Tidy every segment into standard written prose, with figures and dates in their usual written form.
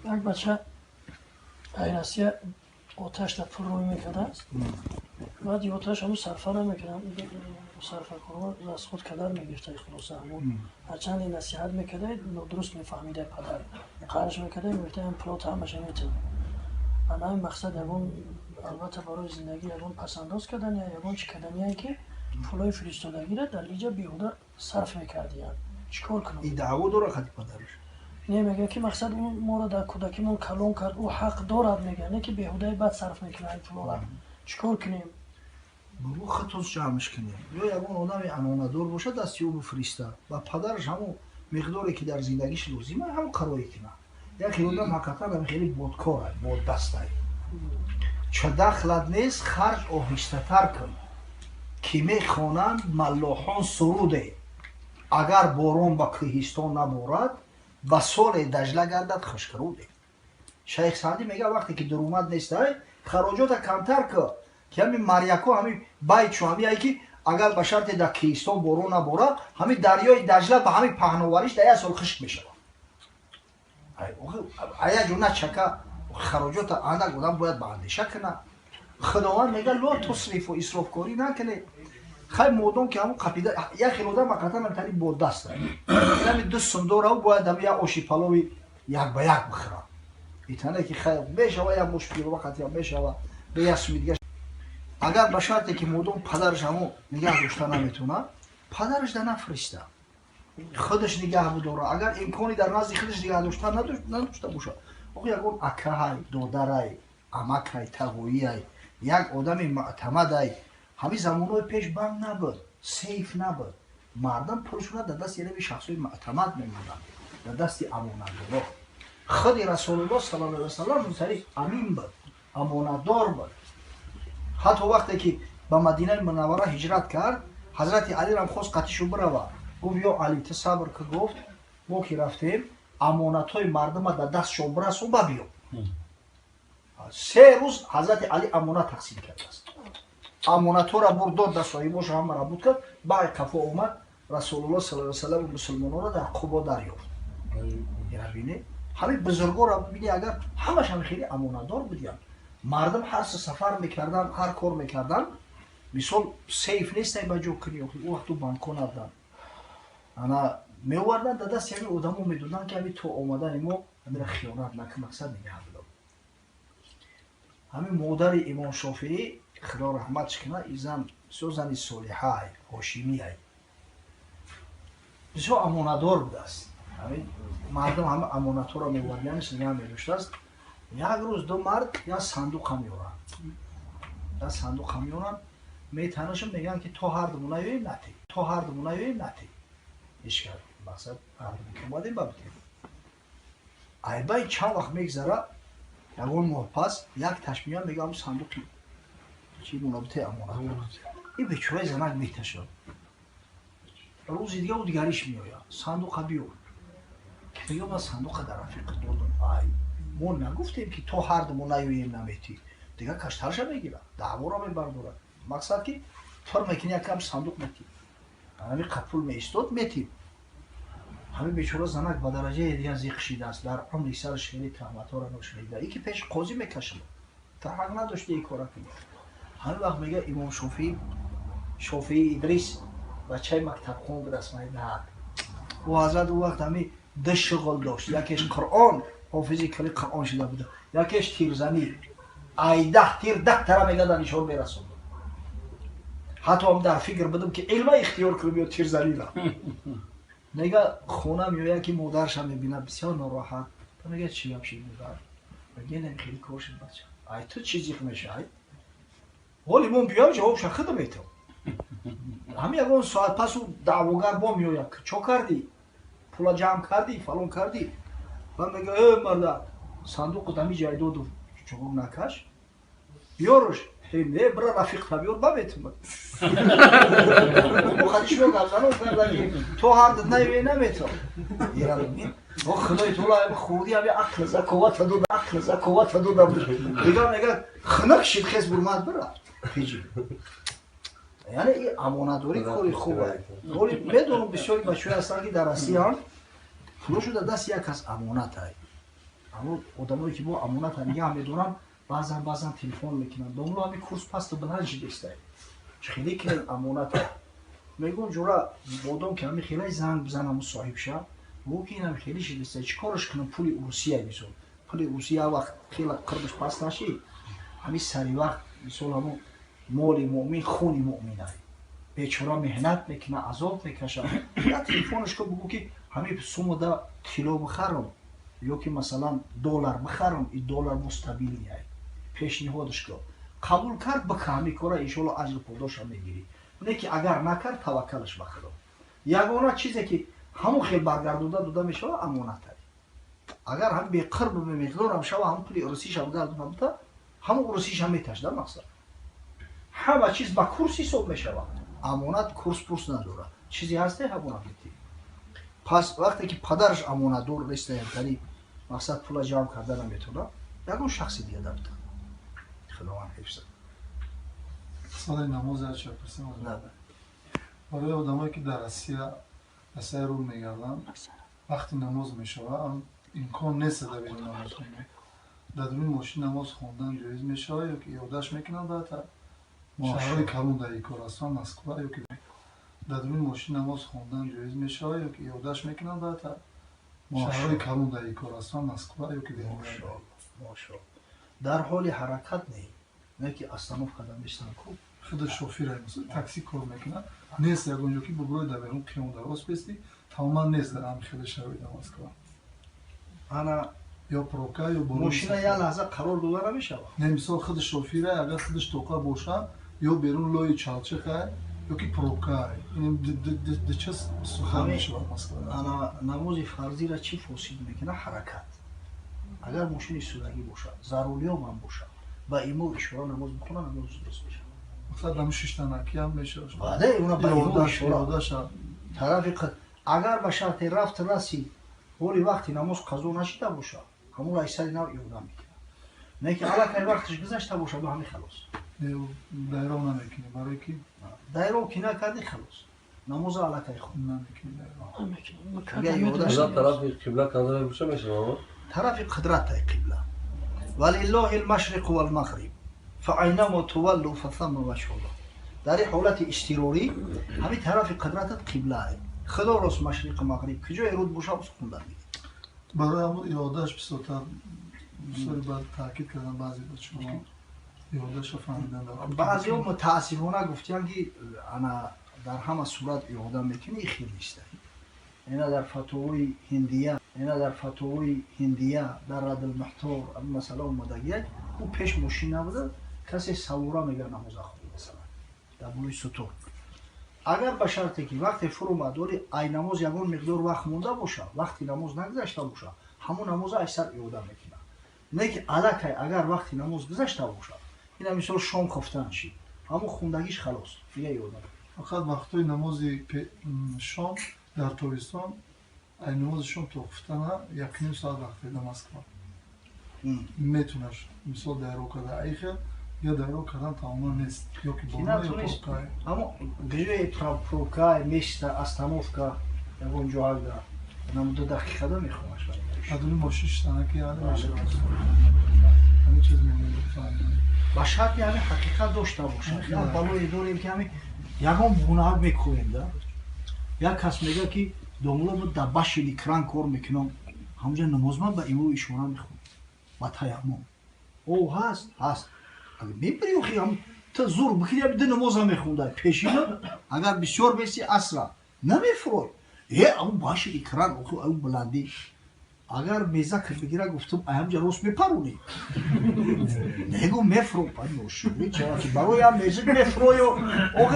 یک بچه عینسیه آتش در پر روی میکرده است. بعد یه آتش همون صرفه رو میکنم. صرفه کنم از خود کدر میگیرته خلاصه همون. هرچند این نصیحت میکرده درست میفهمیده پدر. خارج میکرده میگفته این پلوت همشه میتونه. انا این مقصد یکون البته برای زندگی یکون پسنداز کردن یا یکون چی کردنیه که پولای فرستادگی را در اینجا بیهوده صرف میکردیم. چیکار کنم؟ این دعوا داره خطی پدرش. نه میگه که مقصد اون ما را در کودکیمون کلون کرد او حق دارد میگه نه که بیهوده بعد صرف میکنه این پولا را. چیکار کنیم؟ برو خطوز جمعش کنیم. یا یکون آدم امانتدار باشه دستی او بفرسته و پدرش همون مقداری که در زندگیش لازمه همون کارایی کنه. یکی آدم حقیقتا خیلی بودکاره، بود دسته. چه دخلت نیست خرج آهسته تر کن. که میخوانند ملاحان سروده. اگر باران با کوهستان نبارد با سال دجله گردد خشکروده. شیخ سعدی میگه وقتی که درآمد نیست خراجات کمتر که همین مریکا همین بیت شو همین که اگر به شرط در کوهستان باران نبارد همین دریای دجله به همین پهناوریش در یک سال خشک میشه. ایا جون چکه خراجات اندک آدم باید به اندیشه کنه. خداوند میگه لا تصریف و اسراف کاری نکنه. خیلی مودون که همون قپیده یک خیلی آدم قطعا منطقی بود دست داره. همین دو صندوق رو باید هم یک آشی پلوی یک به یک بخوره. ایتانه که خیلی میشه و یک مشکل وقتی هم میشه و به یک سمیدگش. اگر به شرطی که مودون پدرش همون نگه داشته نمیتونه پدرش در نفرسته. خودش نگه بداره. اگر امکانی در نزد خودش نگه داشته نداشته باشه. آقا یکون اکه های، دادر های، امک های، تقویی های، یک آدم معتمد های. همین زمانهای پیش بند نبود، سیف نبود. مردم پولشون در دست یه شخصی معتمد میموندن. در دست امانتدار. خود رسول الله صلی الله علیه و سلم سری امین بود، امانتدار بود. حتی وقتی که به مدینه منوره هجرت کرد، حضرت علی را خواست قطعشو بروه. گفت یا علی تو صبر که گفت ما که رفتیم امانتهای مردم در دست شو برس و ببیو. 3 روز حضرت علی امانت تقسیم کرده است. امانتها را برد داد در صاحباش هم مربوط کرد. بعد قفا اومد رسول الله صلی الله علیه و سلم مسلمانان را در قبا دریافت. ببینید همین بزرگا را ببینید اگر همش هم خیلی امانتدار بودن. مردم هر سفر میکردن هر کار میکردن مثال سیف نیست با جو کنی او وقت تو بانکو ندادن. انا میوردن در دست یعنی آدمو میدونن که همین تو اومدن ما همین خیانت نکن مقصد نگه بدم. همین مادر امام شافعی خدا رحمتش کنه ایزن زنی صالحه هاشمی های بسیار امانتدار بوده است. مردم همه امانتها را میوردنش نگه میداشته است. یک روز دو مرد یا صندوق هم میارن. یا صندوق هم میارن میتنشون میگن که تو هر دمونه یویم نتی. تو هر دمونه یویم نتی. ایش کرد. مقصد هر دمونه که بودیم ببتیم. ای بای چند وقت میگذره یکون ماه پس یک تشمیان میگه همون صندوقی چی منابطه امانت. این بیچاره زنک میتشد. روزی دیگه او دیگریش میآید. صندوق بیار. که میگه من صندوق در رفیق دادم. ای ما نگفتیم که تو هر دمو نیویم نمیتی. دیگه کشترش میگیره. دعوا را میبرداره. مقصد که تو میکنی یکم صندوق میتی. همین قفل میستاد میتی. همین بیچاره زنک به درجه دیگه زیق شیده است. در عمر سرش خیلی تهمت‌ها را نشنیده. ای که پیش قاضی میکشه. تا حق نداشته این کارا کنه. همین وقت میگه امام شافعی ادریس بچه مکتب خوند رسمای نه. و حضرت او وقت همین دو شغل داشت. یکیش قرآن حافظی کلی قرآن شده بوده. یکیش تیرزنی. ای 10 تیر 10 طرف میگه در نشان میرسوند. حتی هم در فکر بدم که علم اختیار کنم یا تیرزنی را. میگه خونم یا یکی مادرش هم میبینه بسیار ناراحت. میگه چی هم شید مادر؟ میگه نه خیلی کارشید بچه. ای تو چیزی میشه ای؟ ولی من بیام جوابش خودم میتم. همین اون ساعت پس او دعواگر با میآید که چه کردی؟ پول جمع کردی؟ فلان کردی؟ و میگه ای مرد صندوق دمی جای دادو چون نکش بیارش نه برا رفیق بیار ببیتم. خودش رو گفتن تو هر دت نمی نمیتم. ایرانی و خدای تو لا خودی ابی عقل زکوات دو عقل زکوات دو میگه خنک شید خیز برماد برا پیجی. یعنی این امانتداری کاری خوبه. ولی بدون بسیاری بچه‌ها هستن که در آسیان пулошо дар дасти як кас амонат ай. Аммо одамое ки бо амонат нигаҳ медоранд, баъзан телефон мекунанд. Домло ҳами курс пасту баланд шидестае. Хеле ки амонат ай. Мегӯм ҷура бодом ки ҳами хеле занг бизанам соҳибша, гӯ ки инам хеле шидестае. Чӣ кораш кунам пули урусия мисол. Пули урусия вақт хеле қирдаш паст нашид. ҳами сари вақт мисол ҳамо моли муъмин хуни муъмин ай. Бечора меҳнат мекуна, азоб мекашад. Я телефонашко бигӯ ки ҳами сумо да тилло бихарам ё ки масалан доллар бихарам, и доллар бо стабили ай. Пешниҳодаш кӯ. Қабул кард бика ҳами кора иншоалло аҷру подоша мегирӣ. Не ки агар накард таваккалаш ба худо. Ягона чизе ки ҳамо хел баргардода дода мешава амонат ай. Агар ҳам беқирб меқдорам шава ҳам пули урусишам гардона бута, ҳамо урусишам меташда мақсад. Ҳама чиз ба курс ҳисоб мешавад. Амонат курс надорад. Чизе ҳасте амонат метӣ. Пас вақте ки падараш амонатдор нестае, тари мақсад пула ҷамъ карда наметавонад, ягон шахси дига дабта. Худованд ҳифзад. Соли намоз ача пурсам. Барои одамое ки дар Россия рӯ мегарданд, вақти намоз мешавад, имкон нест да берун намоз хонанд. Дар дуруни мошин намоз хондан ҷоиз мешавад ё ки иёдаш мекунанд баъдтар? Шаҳрҳои калон дар ин кор ҳастанд, Москва ё ки дар дуруни мошин намоз хондан ҷоиз мешавад ё ки иёдаш мекунанд баъдтар? Шаҳрҳои калон дар ин кор ҳастанд, Москва ё ки Мошоалло. Дар ҳоли ҳаракат не ки остановка да мешаванд ку. худа шофирай такси кор мекунад. Нест ягон ҷо ки бубурӯи дар берун қиём дар рост бести, тамоман нест дар ҳами хеле шароит Москва. Ана ё пробка ё борон. мошина я лаҳза қарор дода намешавад. Не мисол худи шофирай, агар худаш тоқа бошад, ё берун лои чалчиқай, ё ки пробкай. Ин дичас сухан мешавад Москва. Ана намози фарзира чӣ фосид мекунад? Ҳаракат. Агар мошини судагӣ бошад, зарулиём ҳам бошад, ба имо ишора намоз бихонад, намоз дуруст мешавад. Мақсад ҳам шиштанаки ҳам мешавад. Бале, уна ба имо ишора. Иёдаша тарафи агар ба шарти рафт расид, ҳоли вақти намоз қазо нашида бошад, ҳамон айсари нав иёда мекунад. Не ки аллакай вақташ гузашта бошад, ба ҳамин халос. дайрон намекунӣ, барои ки дайрон ки накардӣ халос. Намоза аллакай хон. намекунӣ дайрон. тарафи қибла канза мебуша мешава. тарафи қидратай қибла. Валиллоҳи алмашриқу валмағриб. فأينما تولوا فثم وجه الله. در این حالت اضطراری همین طرف قدرت قبله ای. خدا راست مشرق مغرب کجای رود باشه بس خوندن میگه. برای همون ایادهش بسیار بسیار باید تاکید کردن بعضی بچه‌ها ایادهش رو فهمیدن. بعضی ها متاسفانه گفتن که انا در همه صورت ایاده میکنه این خیلی نیست. اینا در فتاوی هندیه در رد المحتار مثلا اومدگی او پیش ماشین نبوده کسی سواره میگه نماز خوندن مثلا در بلوی سطور. اگر به شرطی که وقتی فرو مداری ای نماز یگان مقدار وقت مونده باشه، وقتی نماز نگذشته باشه، همون نماز اکثر ایاده میکنه. نه که الکی اگر وقتی نماز گذشته باشه، اینا مثلا شام خفتن شید، همون خوندگیش خلاص، دیگه ایاده. فقط وقتای نماز شام در تابستان ای نماز شام تا خفتن یک نیم ساعت وقتی نماز کنه. میتونش مثال دایرو کرده ایخه یا دایرو کردن تماما نیست یا که بالا یا پروکای اما گجوی پروکای میشته استانوفکا یا اونجا هاگدا نمو 2 دقیقه دا میخوامش ادونی ماشیش تنکی یعنی میشه همه چیز میگیم با شرط یعنی حقیقت داشته باشه یا بالای دوریم که همین یگان بونه‌ها میکنیم دا یا کس میگه که دنبالا بود در باشی کران کار میکنم همونجا نماز من با ایمو اشاره میخونم با تیمم او هست اگر میبری و خیام تا زور بکنی بده نماز هم میخونده پیشینا اگر بسیار بیسی اصلا نمیفروی اون باشی کران اون بلندی اگر میزه که بگیره گفتم همجا روز میپرونی نگو میفرو پنوشوی چرا که برای هم میزه میفروی و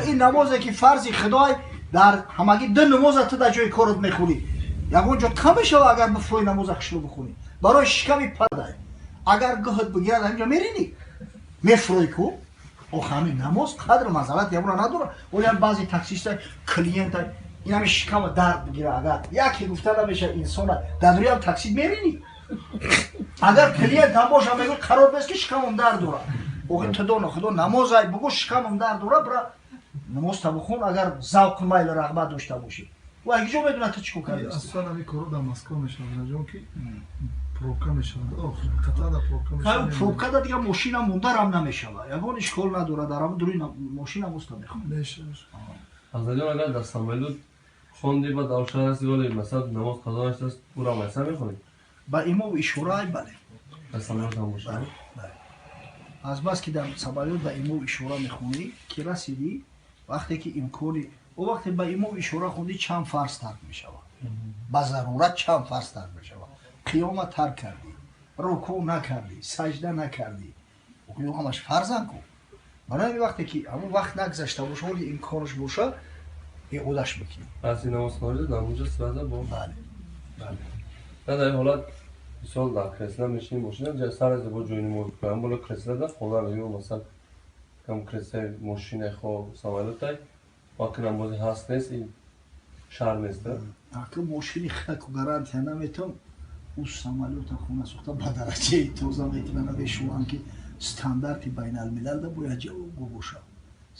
این نمازه که فرضی خدای در همگی 2 نماز تو در جای کارت میخونی یکون جا کم شو اگر بفروی نماز اخشلو بخونی برای شکمی پدای اگر گهت بگیرد همجا میرینی میفروی کو همین نماز قدر مزالت یمون نداره ولی بعضی تاکسیست کلینت این همه شکم درد بگیره اگر یکی گفته نمیشه انسان در دوری هم تاکسی میرینی اگر کلینت هم باشه میگه قرار بست که شکمم درد داره اوه تو خدا نماز بگو شکمم درد داره برا نماز تا بخون اگر ذوق میل رغبت داشته باشی و اگه جو بدونه تو چیکار کردی اصلا همی کارو در مسکو میشوند جون که پروکا میشوند قطعا در پروکا خب میشوند پروکا دا دیگه ماشین هم مونده هم نمیشه یگان اشکال نداره درام دروی ماشین هم است میخوام میشه از اینجا اگر در ساملود خوندی با داوشان هستی ولی مثلا نماز قضا نشست او را مثلا میخونی با ایما و اشاره بله در ساملود هم باشه بله از بس که در ساملود با ایما و اشاره میخونی که رسیدی وقتی که امکانی او وقتی با ایما و اشاره خوندی چند فرض ترک میشود با ضرورت چند فرض ترک میشود قیام ترک کردی رکوع نکردی سجده نکردی او همش فرضن کو برای وقتی که همون وقت نگذشته باشه ولی امکانش باشه اودش میکنی پس این نماز خارجه در اونجا صورت با بله نه در این حالت مثال در کرسیده میشیم ماشین جا سر از با جوینی مورد کنم بالا کرسیده در خدا بگیم مثلا کم کرسیده ماشین خواه ساملود تای واقعا نمازی هست نیست این شهر نیست اگه ماشینی خک و گارانتی نمیتون او ساملود تا خونه سوخته با درجه توزا میتونه بشورن که استانداردی بین الملل ده باید جواب باشه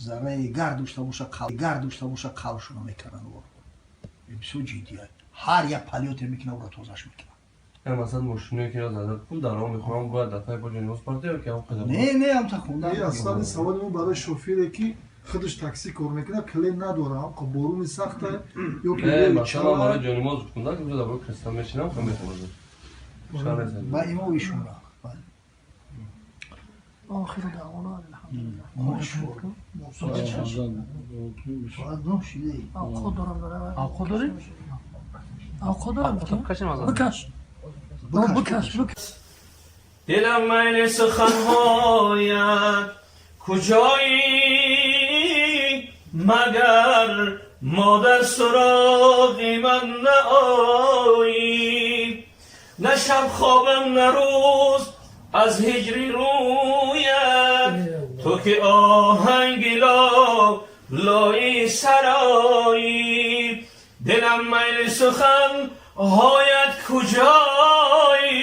ذره گرد داشته باشه قلشون میکنن این بسیار جدیه هر یک پلیوت میکنه او را توزش میکنه یعنی مثلا ماشینی که را زده پول در آن میخوام باید دفعه با جوینی پارتی یا که هم خدا نه هم تا خونده این اصلا سوال اون برای شوفیره که خودش تاکسی کار میکنه کلیم نداره خب بارون سخته یا مثلا برای جوینی ماز خونده که بوده برای کرسیده میشینم خب میخونده شهر نیست با ایما ایشون را آخر دعوانا الحمدلله مشکور فقط نه شیده ای خود دارم داره خود داری؟ خود دارم بکش دلم میل سخنهایت کجایی مگر مادر سراغ من نآیی نه شب خوابم نه روز از هجری رویت تو که آهنگ لای سرایی دلم میل سخن هایت کجایی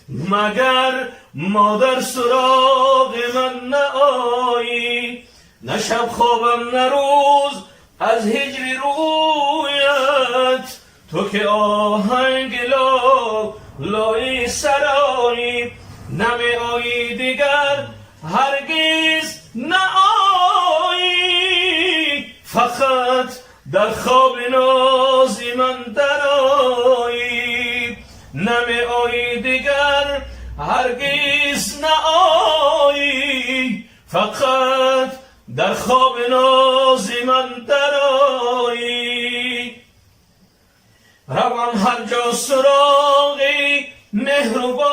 مگر مادر سراغ من نآیی نه شب خوابم نه روز از هجری رویت تو که آهنگ لای سرایی نمی آیی دیگر هرگز نآیی فقط در خواب نازی من درآیی نمی آیی دیگر هرگز نآیی فقط در خواب نازی من درآیی روم هر جا سراغی مهربانی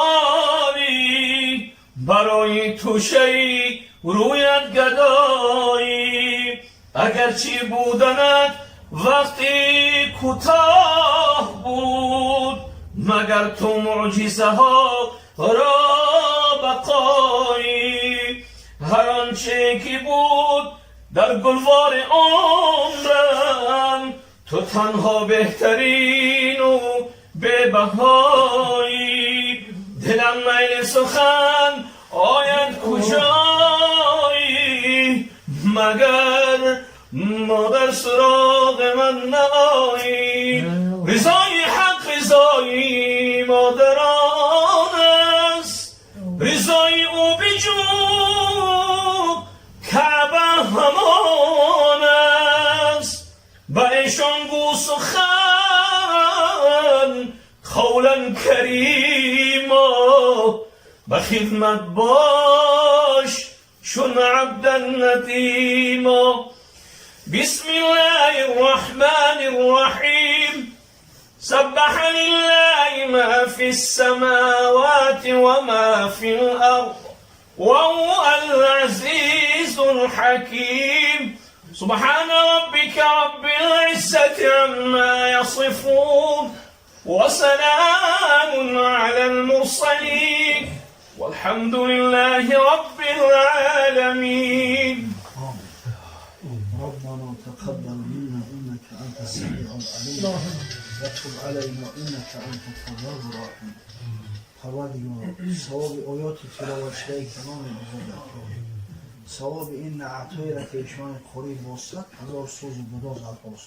برای توشهی رویت گدایی اگرچه بودنت وقتی کوتاه بود مگر تو معجزه ها را بقایی هر آنچه که بود در گلوار عمرم تو تنها بهترین و بهایی دلم میل سخن آید کجایی مگر مادر سراغ من نآیی رضای حق رضای مادران است رضای او بجو کعبه همان است با ایشان گو سخن قولا کریما به خدمت باش چون عبدا ندیما بسم الله الرحمن الرحيم سبح لله ما في السماوات وما في الأرض وهو العزيز الحكيم سبحان ربك رب العزة عما يصفون وسلام على المرسلين والحمد لله رب العالمين ربنا تقبل منا انك انت السميع العليم وتب علينا انك انت التواب الرحيم پروردگار ثواب آیات تلاوتشده تمام بزرگ ثواب این نعتهایی را که ایشان قریب واسط هزار سوز و گداز الفاظ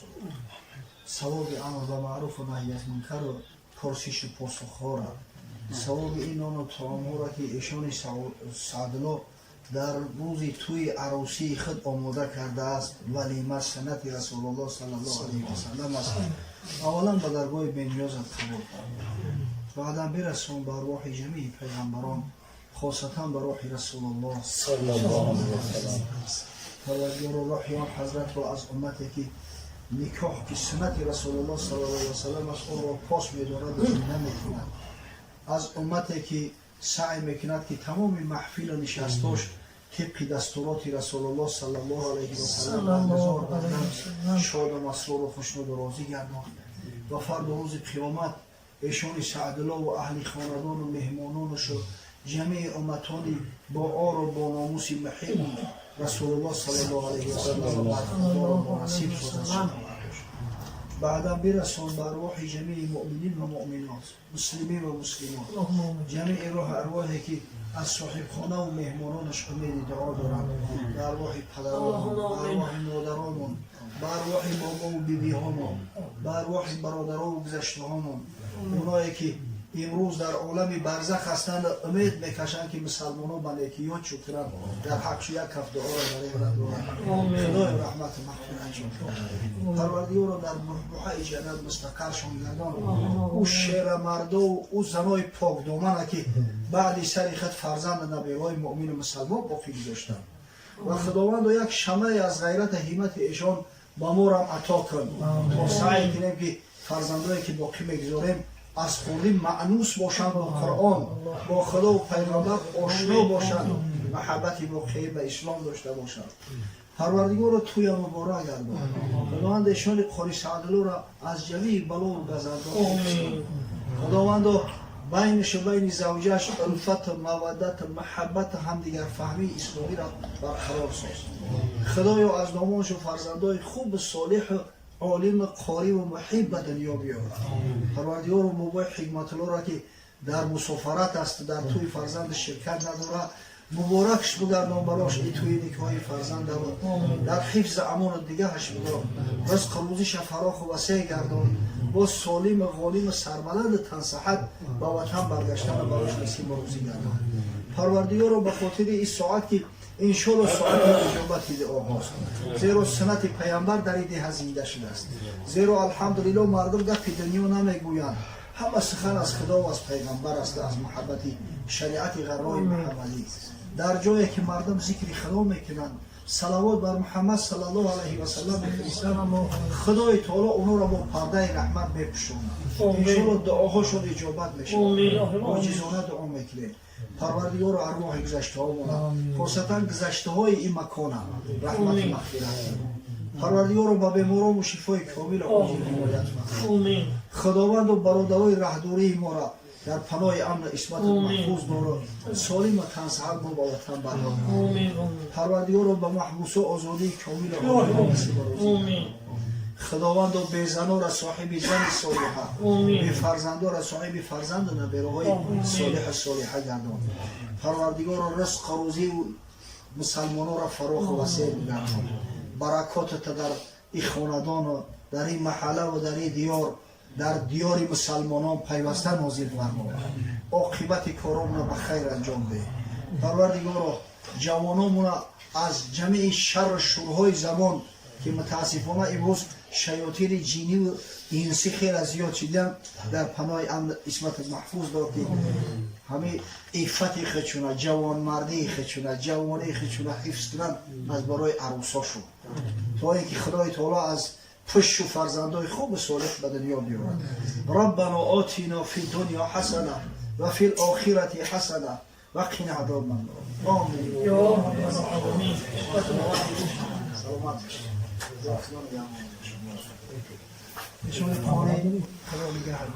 ثواب امر به معروف و نهی از منکر و پرسش و پاسخها را، ثواب این نان و طعام‌ها را که ایشان سعدالله در روز توی عروسی خود آماده کرده است، ولیمه سنت رسول الله صلی الله علیه و سلم است. اولا به درگاه بی‌نیازت قبول کن، بعدا برسون به ارواح جمیع پیغمبران، خاصتا به روح رسول الله صلی الله علیه و سلم. پروردگار روحیان حضرت را از امتی که نکاح که سنت رسول الله صلی الله علیه و سلم است او را پاس می‌دارد و نمی‌کند، از امتی که سعی میکند که تمام محفل و نشستاش طبق دستورات رسول الله صلی الله علیه و سلم شاد و مسرور و خوشنود و راضی گرداند و فردا روز قیامت ایشان سعدالله و اهل خاندان و مهمانانش و جميع امتانی با آر و با ناموس محب رسول الله صلی الله علیه و سلم و نصیب شدند. بعدا برسون به ارواح جمیع مؤمنین و مؤمنات، مسلمین و مسلمات، جمیع روح ارواحی که از صاحب خانه و مهمانانش امید دعا دارند، به ارواح پدرانمون، به ارواح مادرانمون، به ارواح بابا و بیبیهامون، به ارواح برادرها و گذشتهامون، اونایی که امروز در عالم برزخ هستند امید میکشند که مسلمانان به نیکیات شکرند، در حقش یک کف دعا را برای دارند. خدای رحمت مغفرت شد، پروردگار را در بحبوحه جنت مستقرشان گردان. او شیر مرد و او زنای پاک دامنه که بعد سر خود فرزند نبیهای مؤمن و مسلمان باقی گذاشتند و خداوند یک شمع از غیرت همت ایشان با ما را عطا کن. ما سعی کنیم که فرزندایی که باقی میگذاریم از خوردی معنوس باشند با قرآن، با خدا و پیغمبر آشنا باشند، محبتی واقعی به اسلام داشته باشند. پروردگار را توی مبارک گردان. خداوند ایشان قاری سعدالله را از جمیع بلا و گزندان. خداوند بینش و بین زوجش الفت، مودت، محبت همدیگر فهمی اسلامی را برقرار ساز. خدایا از نامانش و فرزندای خوب صالح عالم قاری و محب به دنیا بیاورد. پروردگار و موبای حکمت الله را که در مسافرت است، در توی فرزند شرکت نداره، مبارکش بگردان براش ای توی نکاح فرزند در حفظ امان و دیگهش بدار، رزق روزیش فراخ و وسیع گردان، با سالم و غالم سربلند تنصحت با وطن برگشتن براش نصیب و روزی گردان. پروردگار رو به خاطر این ساعت که انشالله ساعت اجابت دعاهاست، زیرا سنت پیامبر در این ده زنده شده است، زیرا الحمدلله مردم گپ دنیا نمیگویند، همه سخن از خدا و از پیغمبر است، از محبت شریعت غرای محمدی. در جایی که مردم ذکر خدا میکنند، صلوات بر محمد صلی الله علیه و سلم میفرستند، خدای تعالی اونها را با پرده رحمت میپوشاند. انشالله دعاهاشون اجابت میشه. عاجزانه دعا میکنیم. پروردگار ارواح گذشته ها مونند، خاصتا گذشته های این مکان رحمت مغفرت. پروردگار رو با بیماران و شفای کامل عاجل حمایت فرما. خداوند و برادرای رهدوری ما را در پناه امن عصمت محفوظ دار، سالم و تنصحت ما با وطن برگردان. پروردگار رو به محبوس و آزادی کامل عاجل نصیب فرما. خداوند و به زنان را صاحب زن صالحه، به فرزندان را صاحب فرزند نبیرهای صالحه گردان. پروردگار را رزق و روزی و مسلمانان را فراخ و وسیع گردان. برکاتت در این خاندان و در این محله و در این دیار، در دیار مسلمانان پیوسته نازل فرما. عاقبت کارامون به خیر انجام ده. پروردگار جوانامون از جمعی شر شورهای زمان که متاسفانه امروز شیاطین جینی و انسی خیلی از زیاد شدن، در پناه امن عصمت محفوظ داد که همه عفت خودشون، جوان مردی خودشون، جوانی خودشون حفظ کنند از برای عروساشون، تا اینکه خدای تعالی از پشت و فرزندای خوب صالح به دنیا بیاورد. ربنا آتینا فی الدنیا حسنه و فی الاخرة حسنه و قنا عذاب النار. آمین یا رب العالمین. سلامت نشون پاره خدا نگهدار.